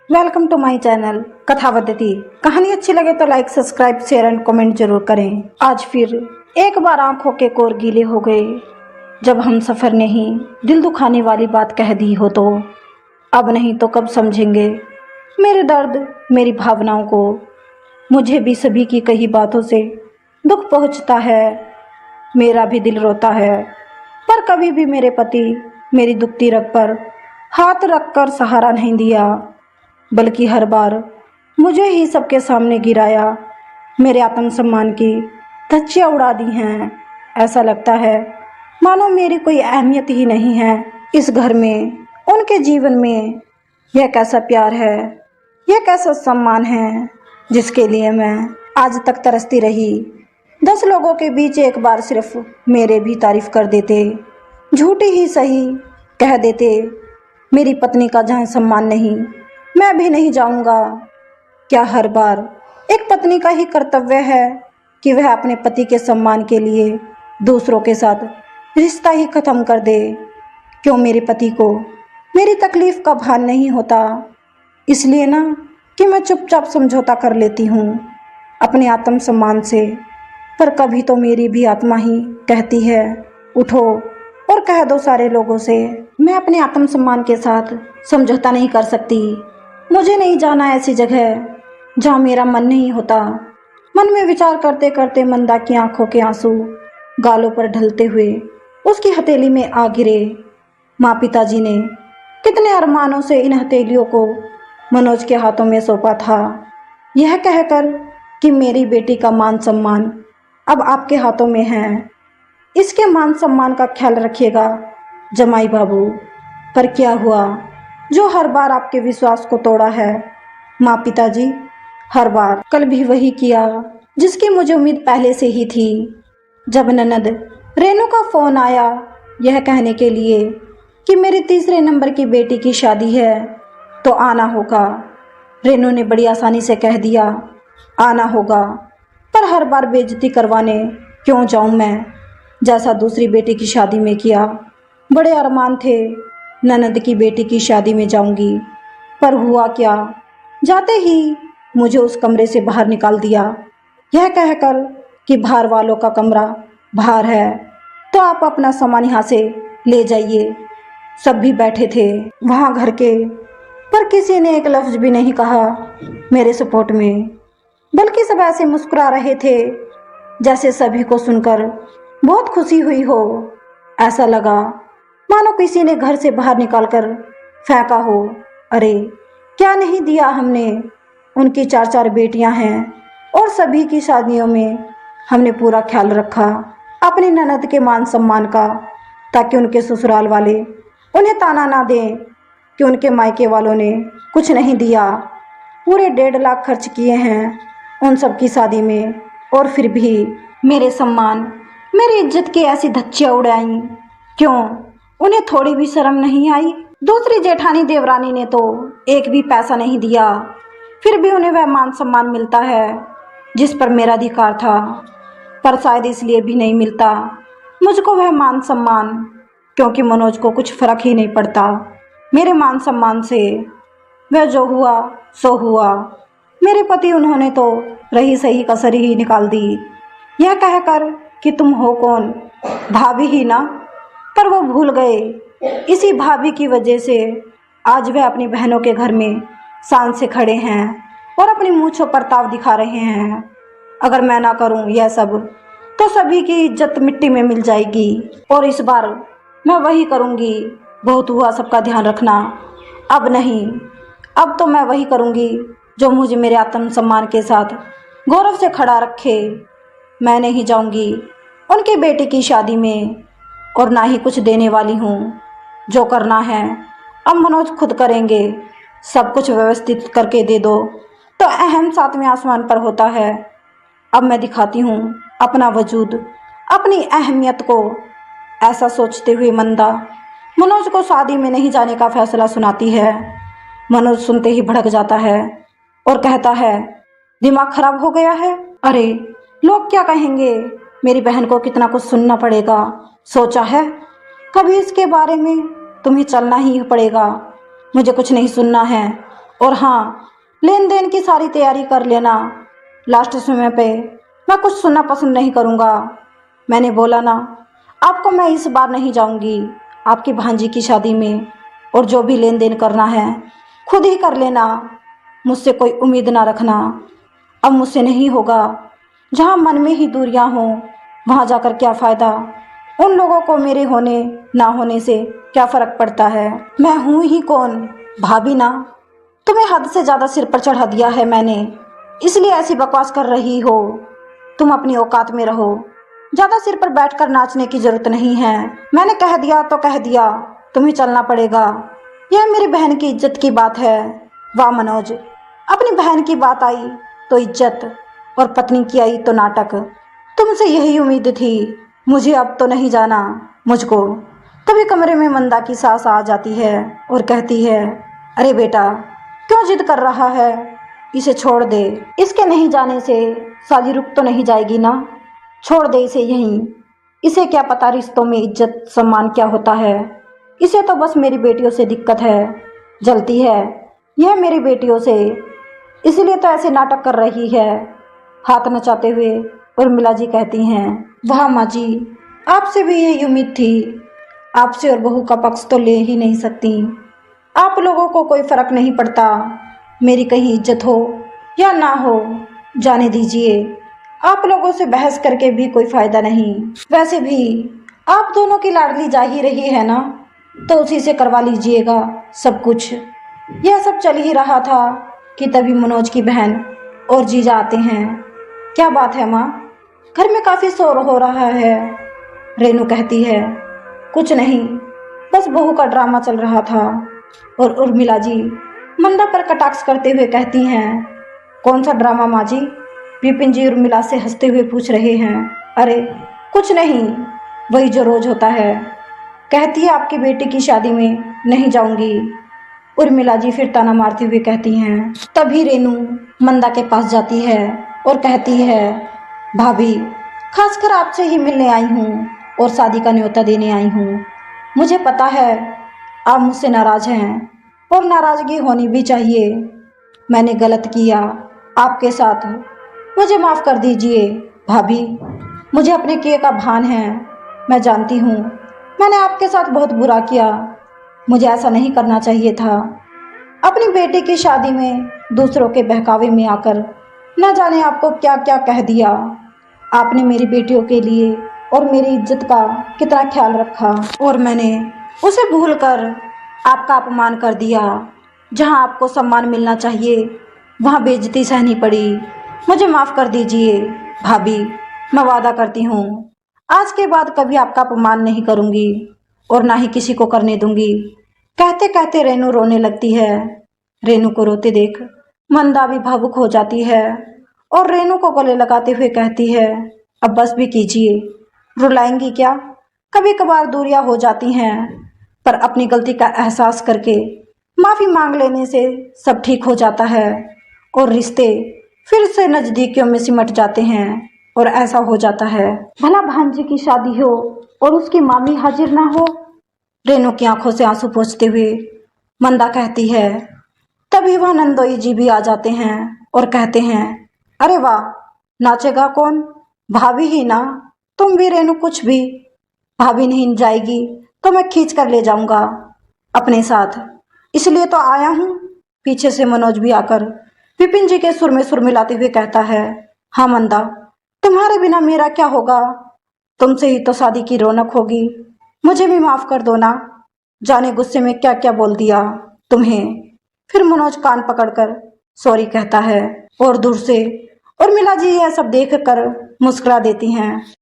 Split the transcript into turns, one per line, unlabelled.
Welcome to my channel Kathavadti. कहानी अच्छी लगे तो like subscribe share and comment जरूर करें। आज फिर एक बार आंखों के कोर गीले हो गए जब हम सफ़र ने ही दिल दुखाने वाली बात कह दी हो। तो अब नहीं तो कब समझेंगे मेरे दर्द, मेरी भावनाओं को। मुझे भी सभी की कही बातों से दुख पहुंचता है, मेरा भी दिल रोता है। पर कभी भी मेरे पति मेरी दुखती रग पर हाथ रखकर सहारा नहीं दिया, बल्कि हर बार मुझे ही सबके सामने गिराया। मेरे आत्मसम्मान की धज्जियां उड़ा दी हैं। ऐसा लगता है मानो मेरी कोई अहमियत ही नहीं है इस घर में, उनके जीवन में। यह कैसा प्यार है, यह कैसा सम्मान है जिसके लिए मैं आज तक तरसती रही। 10 लोगों के बीच एक बार सिर्फ मेरे भी तारीफ कर देते, झूठी ही सही कह देते। मेरी पत्नी का जहाँ सम्मान नहीं, मैं भी नहीं जाऊंगा। क्या हर बार एक पत्नी का ही कर्तव्य है कि वह अपने पति के सम्मान के लिए दूसरों के साथ रिश्ता ही खत्म कर दे? क्यों मेरे पति को मेरी तकलीफ का भान नहीं होता? इसलिए ना कि मैं चुपचाप समझौता कर लेती हूँ अपने आत्मसम्मान से। पर कभी तो मेरी भी आत्मा ही कहती है, उठो और कह दो सारे लोगों से, मैं अपने आत्मसम्मान के साथ समझौता नहीं कर सकती। मुझे नहीं जाना ऐसी जगह जहाँ मेरा मन नहीं होता। मन में विचार करते करते मंदा की आंखों के आंसू गालों पर ढलते हुए उसकी हथेली में आ गिरे। माँ पिताजी ने कितने अरमानों से इन हथेलियों को मनोज के हाथों में सौंपा था, यह कहकर कि मेरी बेटी का मान सम्मान अब आपके हाथों में है। इसके मान सम्मान का ख्याल रखिएगा जमाई बाबू। पर क्या हुआ जो हर बार आपके विश्वास को तोड़ा है? माँ पिताजी, हर बार कल भी वही किया जिसकी मुझे उम्मीद पहले से ही थी। जब ननद रेनू का फ़ोन आया यह कहने के लिए कि मेरे तीसरे नंबर की बेटी की शादी है तो आना होगा, रेनू ने बड़ी आसानी से कह दिया आना होगा। पर हर बार बेइज्जती करवाने क्यों जाऊं मैं, जैसा दूसरी बेटी की शादी में किया। बड़े अरमान थे ननद की बेटी की शादी में जाऊंगी, पर हुआ क्या, जाते ही मुझे उस कमरे से बाहर निकाल दिया, यह कहकर कि बाहर वालों का कमरा बाहर है तो आप अपना सामान यहाँ से ले जाइए। सब भी बैठे थे वहाँ घर के, पर किसी ने एक लफ्ज़ भी नहीं कहा मेरे सपोर्ट में, बल्कि सब ऐसे मुस्कुरा रहे थे जैसे सभी को सुनकर बहुत खुशी हुई हो। ऐसा लगा मानो किसी ने घर से बाहर निकालकर फेंका हो। अरे क्या नहीं दिया हमने, उनकी 4-4 बेटियां हैं और सभी की शादियों में हमने पूरा ख्याल रखा अपनी ननद के मान सम्मान का, ताकि उनके ससुराल वाले उन्हें ताना ना दें कि उनके मायके वालों ने कुछ नहीं दिया। पूरे 1.5 लाख खर्च किए हैं उन सब की शादी में, और फिर भी मेरे सम्मान, मेरी इज्जत की ऐसी धज्जियां उड़ाई। क्यों उन्हें थोड़ी भी शर्म नहीं आई? दूसरी जेठानी देवरानी ने तो एक भी पैसा नहीं दिया, फिर भी उन्हें वह मान सम्मान मिलता है जिस पर मेरा अधिकार था। पर शायद इसलिए भी नहीं मिलता मुझको वह मान सम्मान क्योंकि मनोज को कुछ फर्क ही नहीं पड़ता मेरे मान सम्मान से। वह जो हुआ सो हुआ। मेरे पति उन्होंने तो रही सही कसर ही निकाल दी, यह कहकर कि तुम हो कौन, भाभी ही ना। पर वो भूल गए इसी भाभी की वजह से आज वह अपनी बहनों के घर में शान से खड़े हैं और अपनी मूंछों पर ताव दिखा रहे हैं। अगर मैं ना करूं यह सब तो सभी की इज्जत मिट्टी में मिल जाएगी, और इस बार मैं वही करूंगी। बहुत हुआ सबका ध्यान रखना, अब नहीं, अब तो मैं वही करूंगी जो मुझे मेरे आत्मसम्मान के साथ गौरव से खड़ा रखे। मैं नहीं जाऊंगी उनकी बेटी की शादी में, और ना ही कुछ देने वाली हूँ। जो करना है अब मनोज खुद करेंगे। सब कुछ व्यवस्थित करके दे दो तो अहम 7वें आसमान पर होता है। अब मैं दिखाती हूँ अपना वजूद, अपनी अहमियत को। ऐसा सोचते हुए मंदा मनोज को शादी में नहीं जाने का फैसला सुनाती है। मनोज सुनते ही भड़क जाता है और कहता है दिमाग खराब हो गया है? अरे लोग क्या कहेंगे, मेरी बहन को कितना कुछ सुनना पड़ेगा, सोचा है कभी इसके बारे में? तुम्हें चलना ही पड़ेगा, मुझे कुछ नहीं सुनना है। और हाँ, लेन देन की सारी तैयारी कर लेना। लास्ट समय पे मैं कुछ सुनना पसंद नहीं करूँगा। मैंने बोला ना, आपको मैं इस बार नहीं जाऊँगी आपकी भांजी की शादी में। और जो भी लेन देन करना है खुद ही कर लेना, मुझसे कोई उम्मीद ना रखना। अब मुझसे नहीं होगा। जहाँ मन में ही दूरियां हों वहाँ जाकर क्या फ़ायदा। उन लोगों को मेरे होने ना होने से क्या फ़र्क पड़ता है। मैं हूँ ही कौन, भाभी ना। तुम्हें हद से ज़्यादा सिर पर चढ़ा दिया है मैंने, इसलिए ऐसी बकवास कर रही हो। तुम अपनी औकात में रहो, ज़्यादा सिर पर बैठकर नाचने की ज़रूरत नहीं है। मैंने कह दिया तो कह दिया, तुम्हें चलना पड़ेगा। यह मेरी बहन की इज्जत की बात है। वाह मनोज, अपनी बहन की बात आई तो इज्जत और पत्नी की आई तो नाटक। तुमसे यही उम्मीद थी। मुझे अब तो नहीं जाना। मुझको तभी कमरे में मंदा की सास आ जाती है और कहती है, अरे बेटा क्यों जिद कर रहा है, इसे छोड़ दे। इसके नहीं जाने से शादी रुक तो नहीं जाएगी ना। छोड़ दे इसे यहीं। इसे क्या पता रिश्तों में इज्जत सम्मान क्या होता है। इसे तो बस मेरी बेटियों से दिक्कत है, जलती है यह मेरी बेटियों से, इसलिए तो ऐसे नाटक कर रही है। हाथ नचाते हुए उर्मिला जी कहती हैं, वाह माँ जी, आपसे भी यही उम्मीद थी। आपसे और बहू का पक्ष तो ले ही नहीं सकती। आप लोगों को कोई फर्क नहीं पड़ता, मेरी कहीं इज्जत हो या ना हो, जाने दीजिए। आप लोगों से बहस करके भी कोई फायदा नहीं। वैसे भी आप दोनों की लाडली जा ही रही है ना, तो उसी से करवा लीजिएगा सब कुछ। यह सब चल ही रहा था कि तभी मनोज की बहन और जीजा आते हैं। क्या बात है माँ, घर में काफी शोर हो रहा है। रेनू कहती है, कुछ नहीं, बस बहू का ड्रामा चल रहा था। और उर्मिला जी मंदा पर कटाक्ष करते हुए कहती हैं, कौन सा ड्रामा माँ जी। विपिन जी उर्मिला से हंसते हुए पूछ रहे हैं। अरे कुछ नहीं, वही जो रोज होता है। कहती है आपकी बेटी की शादी में नहीं जाऊंगी। उर्मिला जी फिर ताना मारती हुए कहती हैं। तभी रेनू मंदा के पास जाती है और कहती है, भाभी खासकर आपसे ही मिलने आई हूँ और शादी का न्योता देने आई हूँ। मुझे पता है आप मुझसे नाराज हैं और नाराजगी होनी भी चाहिए। मैंने गलत किया आपके साथ, मुझे माफ़ कर दीजिए भाभी। मुझे अपने किए का भान है। मैं जानती हूँ मैंने आपके साथ बहुत बुरा किया। मुझे ऐसा नहीं करना चाहिए था। अपनी बेटी की शादी में दूसरों के बहकावे में आकर न जाने आपको क्या क्या कह दिया। आपने मेरी बेटियों के लिए और मेरी इज्जत का कितना ख्याल रखा, और मैंने उसे भूलकर आपका अपमान कर दिया। जहां आपको सम्मान मिलना चाहिए वहां बेइज्जती सहनी पड़ी। मुझे माफ़ कर दीजिए भाभी। मैं वादा करती हूँ आज के बाद कभी आपका अपमान नहीं करूँगी और ना ही किसी को करने दूंगी। कहते कहते रेनू रोने लगती है। रेनू को रोते देख मंदा भी भावुक हो जाती है और रेनू को गले लगाते हुए कहती है, अब बस भी कीजिए, रुलाएंगी क्या। कभी कभार दूरियां हो जाती हैं, पर अपनी गलती का एहसास करके माफ़ी मांग लेने से सब ठीक हो जाता है और रिश्ते फिर से नज़दीकियों में सिमट जाते हैं। और ऐसा हो जाता है, भला भांजी की शादी हो और उसकी मामी हाजिर ना हो। रेनू की आंखों से आंसू पोंछते हुए मंदा कहती है। तभी वह नंदोई जी भी आ जाते हैं और कहते हैं, अरे वाह, नाचेगा कौन, भाभी ही ना। तुम भी रेनू कुछ भी। भाभी नहीं जाएगी तो मैं खींच कर ले जाऊंगा अपने साथ, इसलिए तो आया हूँ। पीछे से मनोज भी आकर विपिन जी के सुर में सुर मिलाते हुए कहता है, हाँ मंदा, तुम्हारे बिना मेरा क्या होगा। तुमसे ही तो शादी की रौनक होगी। मुझे भी माफ कर दो ना, जाने गुस्से में क्या क्या बोल दिया तुम्हें। फिर मनोज कान पकड़कर सॉरी कहता है और दूर से उर्मिला जी यह सब देख कर मुस्कुरा देती हैं।